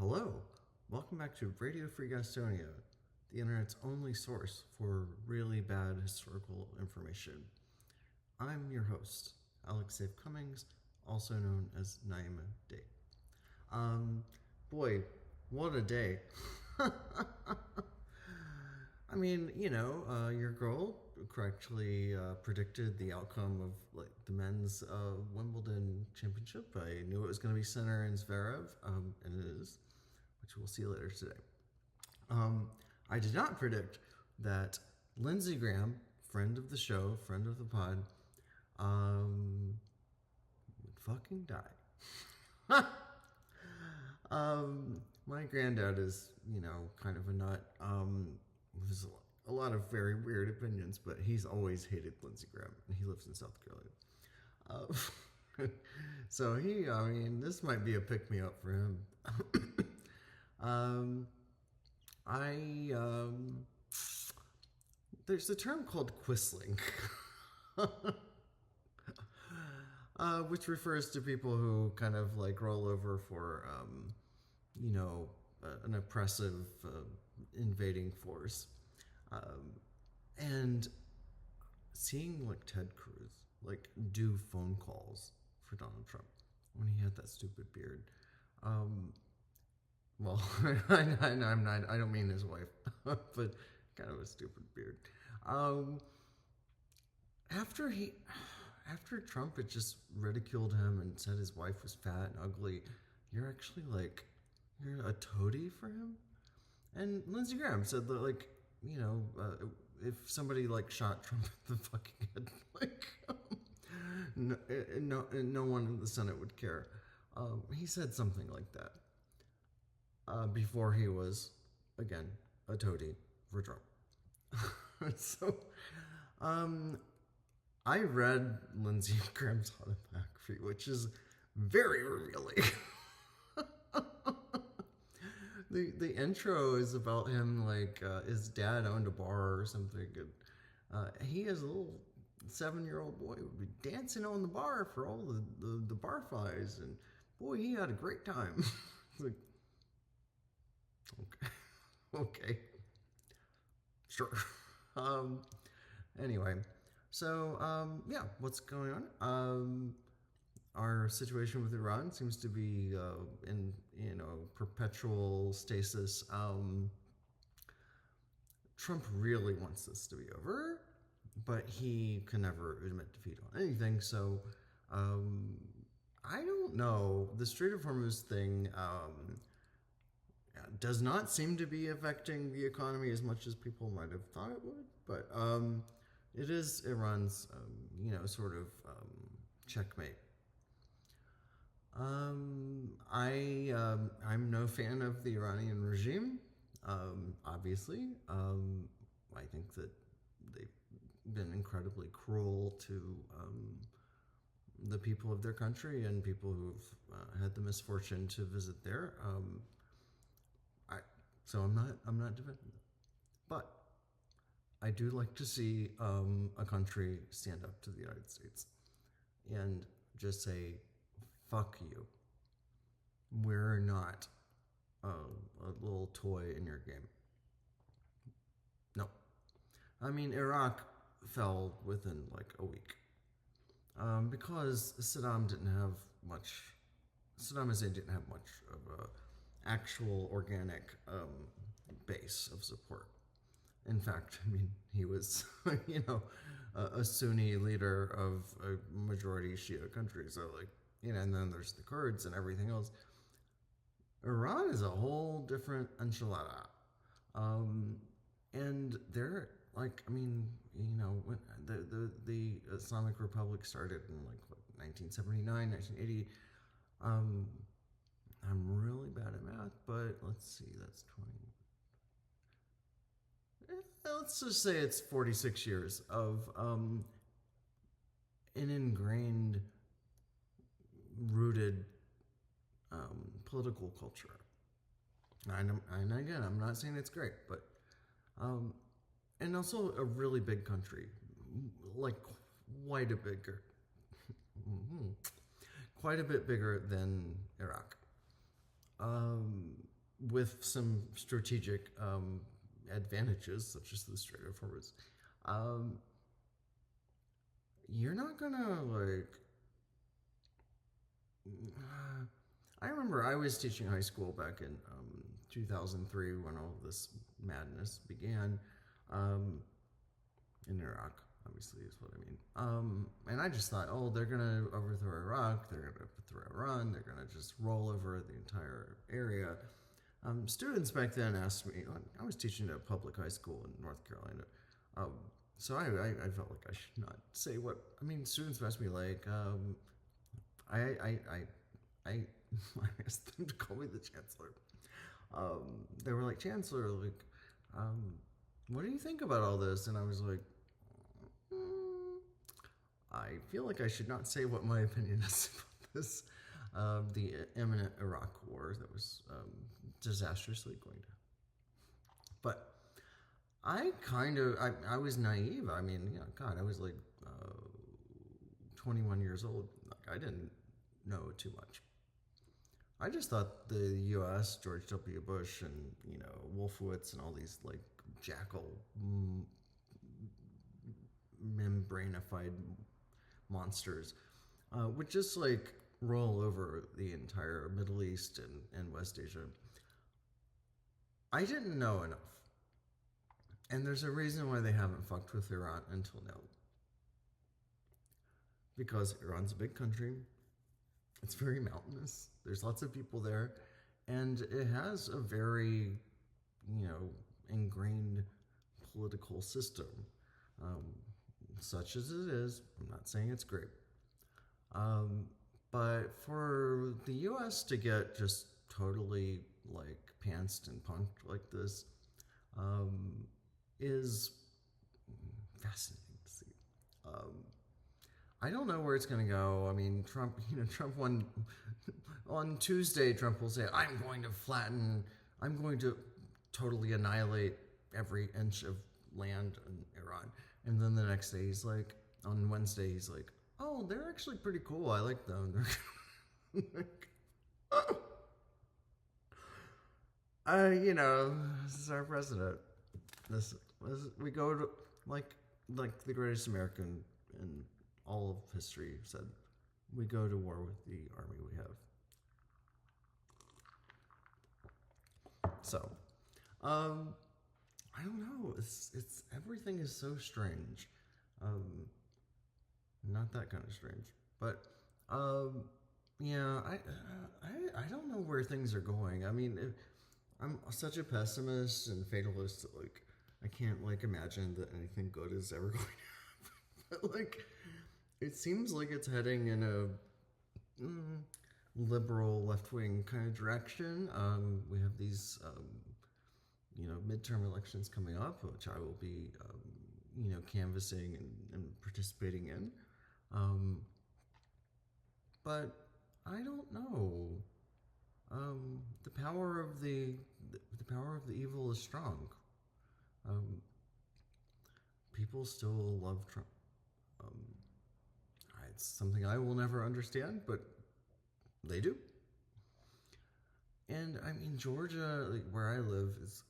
Hello, welcome back to Radio Free Gastonia, the internet's only source for really bad historical information. I'm your host, Alex Dave Cummings, also known as Naima Day. Boy, what a day. I mean, your girl correctly predicted the outcome of the men's Wimbledon championship. I knew it was going to be Sinner and Zverev, and it is, which we'll see later today. I did not predict that Lindsey Graham, friend of the show, friend of the pod, would fucking die. My granddad is, kind of a nut. There's a lot of very weird opinions, but he's always hated Lindsey Graham, and he lives in South Carolina. So this might be a pick-me-up for him. There's a term called quisling, which refers to people who kind of roll over for, an oppressive invading force. And seeing Ted Cruz do phone calls for Donald Trump when he had that stupid beard. Well, I don't mean his wife, but kind of a stupid beard. After Trump had just ridiculed him and said his wife was fat and ugly, you're actually you're a toady for him? And Lindsey Graham said that if somebody shot Trump in the fucking head, no one in the Senate would care. He said something like that before he was, again, a toady for Trump. So, I read Lindsey Graham's autobiography, which is very revealing. The intro is about him his dad owned a bar or something. He as a little 7-year-old boy would be dancing on the bar for all the bar fights, and boy, he had a great time. It's okay, sure. Anyway, so what's going on? Our situation with Iran seems to be in perpetual stasis. Trump really wants this to be over, but he can never admit defeat on anything. So I don't know. The Strait of Hormuz thing does not seem to be affecting the economy as much as people might have thought it would, but it is Iran's sort of checkmate. I'm no fan of the Iranian regime. Obviously, I think that they've been incredibly cruel to the people of their country and people who've had the misfortune to visit there. So I'm not defending them, but I do like to see a country stand up to the United States and just say, fuck you. We're not a little toy in your game. No. I mean, Iraq fell within a week. Because Saddam Hussein didn't have much of a actual organic base of support. In fact, he was, a Sunni leader of a majority Shia country. So and then there's the Kurds and everything else. Iran is a whole different enchilada. And they're when the Islamic Republic started in 1979, 1980. I'm really bad at math, but let's see, that's 20. Let's just say it's 46 years of an ingrained, rooted political culture. And again, I'm not saying it's great, but and also a really big country, quite a bit bigger than Iraq. with some strategic advantages, such as the Strait of Hormuz, um, you're not gonna like. I remember I was teaching high school back in 2003 when all of this madness began in Iraq. Obviously, is what I mean. And I just thought, oh, they're gonna overthrow Iraq. They're gonna overthrow Iran. They're gonna just roll over the entire area. Students back then asked me. I was teaching at a public high school in North Carolina, so I felt like I should not say what. I mean, students asked me like, I I asked them to call me the chancellor. They were like, Chancellor, like, what do you think about all this? And I was like, I feel like I should not say what my opinion is about this. The imminent Iraq war that was disastrously going to. But I was naive. I mean, God, I was like 21 years old. Like, I didn't know too much. I just thought the U.S., George W. Bush, and Wolfowitz, and all these like jackal membranified monsters would just like roll over the entire Middle East and West Asia. I didn't know enough, and there's a reason why they haven't fucked with Iran until now. Because Iran's a big country. It's very mountainous. There's lots of people there, and it has a very, ingrained political system, such as it is. I'm not saying it's great, but for the U.S. to get just totally like pantsed and punked like this is fascinating to see. I don't know where it's going to go. I mean, Trump won on Tuesday. Trump will say, I'm going to totally annihilate every inch of land in Iran. And then the next day he's like, on Wednesday, he's like, oh, they're actually pretty cool. I like them. They're like, this is our president. We go to like the greatest American in all of history said, we go to war with the army we have. So, I don't know. It's everything is so strange. Not that kind of strange, but yeah. I don't know where things are going. I mean, I'm such a pessimist and fatalist that like I can't like imagine that anything good is ever going to happen. But like, it seems like it's heading in a liberal left-wing kind of direction. We have these, midterm elections coming up, which I will be, canvassing and participating in. But I don't know. The power of the evil is strong. People still love Trump. It's something I will never understand, but they do. And I mean, Georgia, like where I live, is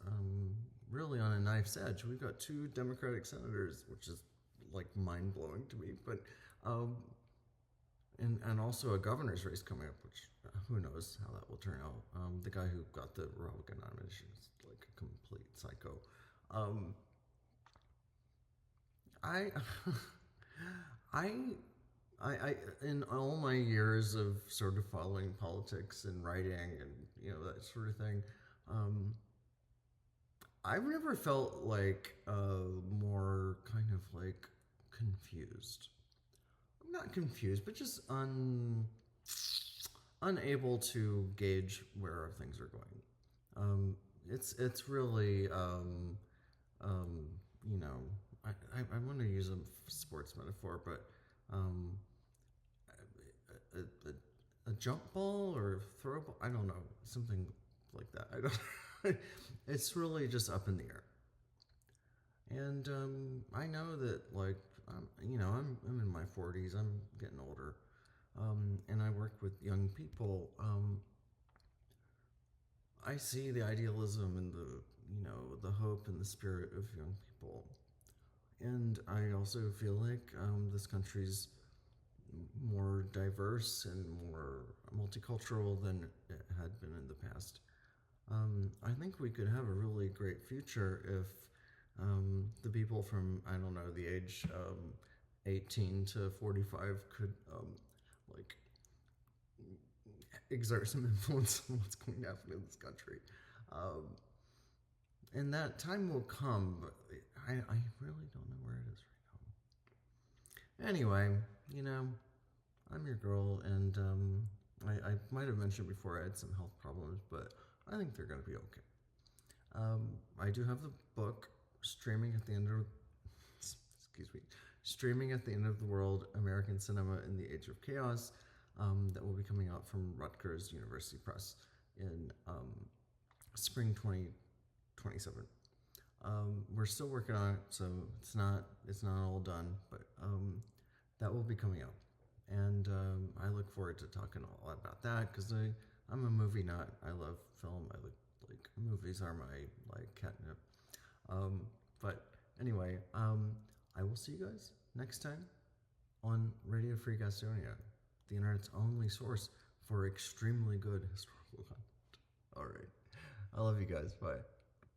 really on a knife's edge. We've got 2 Democratic senators, which is like mind blowing to me. But and also a governor's race coming up, which who knows how that will turn out. The guy who got the Republican nomination is like a complete psycho. I in all my years of sort of following politics and writing and that sort of thing, I've never felt like more kind of like confused. I'm not confused, but just unable to gauge where things are going. It's really I want to use a sports metaphor, but a jump ball or throw ball, I don't know, something like that. I don't. It's really just up in the air. And I know that like I'm in my 40s. I'm getting older, and I work with young people. I see the idealism and the hope and the spirit of young people, and I also feel like this country's more diverse and more multicultural than it had been in the past. I think we could have a really great future if the people from, I don't know, the age 18 to 45 could like exert some influence on what's going to happen in this country. Um, and that time will come, but I really don't know where it is right now. Anyway, I'm your girl, and I might have mentioned before I had some health problems, but I think they're going to be okay. I do have the book streaming at the end of, excuse me, streaming at the end of the world, American Cinema in the Age of Chaos, that will be coming out from Rutgers University Press in spring 2027. We're still working on it, so it's not all done, but that will be coming out, and I look forward to talking a lot about that because I'm a movie nut. I love film. Like movies are my catnip. But anyway, I will see you guys next time on Radio Free Gastonia, the internet's only source for extremely good historical content. All right, I love you guys. Bye.